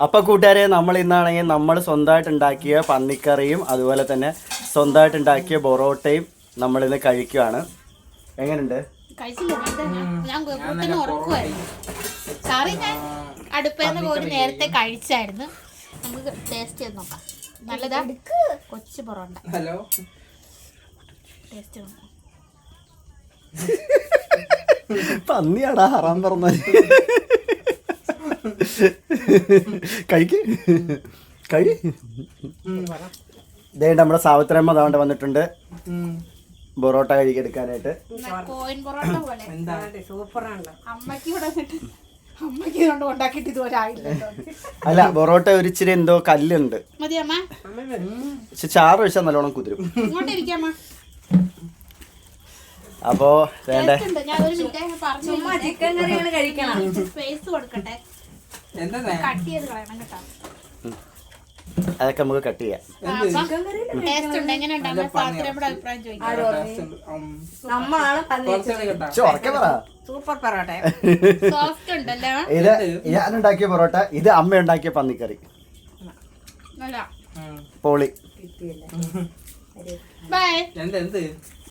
അപ്പൊ കൂട്ടുകാരെ, നമ്മൾ ഇന്നാണെങ്കിൽ നമ്മൾ സ്വന്തമായിട്ട് ഉണ്ടാക്കിയ പന്നിക്കറിയും അതുപോലെ തന്നെ സ്വന്തമായിട്ട് ഉണ്ടാക്കിയ പൊറോട്ടയും നമ്മൾ ഇന്ന് കഴിക്കുകയാണ്. എങ്ങനെയുണ്ട്? അടുപ്പേന്ന് പോയി നേരത്തെ കഴിച്ചായിരുന്നു. നമുക്ക് ടേസ്റ്റ് ചെയ്ത് നോക്കാം. നല്ലതാ കൊച്ചു പൊറോട്ട. ഹലോ, ടേസ്റ്റ് നോക്കാം. പന്നിയാടാ ഹറാൻ പറഞ്ഞ. കഴിക്ക് കഴി. ഇതേ നമ്മുടെ സാവിത്രമ്മ അതാണ്ട് വന്നിട്ടുണ്ട് പൊറോട്ട കഴിക്കെടുക്കാനായിട്ട്. കോയിൻ പൊറോട്ട പോലെ സൂപ്പറാണല്ലോ. അമ്മക്ക് ഉണ്ടാക്കിയിട്ട് ഇതുവരെ ആയില്ല. അല്ല, പൊറോട്ട ഒരു ഇച്ചിരി എന്തോ കല്ലുണ്ട്. മതി അമ്മ. പക്ഷെ ചാറ് വെച്ചാൽ നല്ലോണം കുതിരും. ഇങ്ങോട്ടിരിക്കാമ്മ. അപ്പോ വേണ്ടേ, ഞാൻ ഒരു മിനിറ്റ് പറഞ്ഞു. ചിക്കൻ കറികൾ കഴിക്കണം. സ്പേസ് കൊടുക്കട്ടെ. കട്ട് ചെയ്ത് കളയണം കേട്ടോ. അതൊക്കെ നമുക്ക് കട്ട് ചെയ്യാം. ടേസ്റ്റ് ഉണ്ട്. എങ്ങനെയുണ്ട് സാവിത്രമ്മയുടെ അഭിപ്രായം ചോദിക്കാം. സൂപ്പർ പൊറോട്ട. സോഫ്റ്റ് ഉണ്ടല്ലോ. ഇത് ഞാനുണ്ടാക്കിയ പൊറോട്ട, ഇത് അമ്മ ഉണ്ടാക്കിയ പന്നിക്കറി. നല്ല പോളി. ബൈ.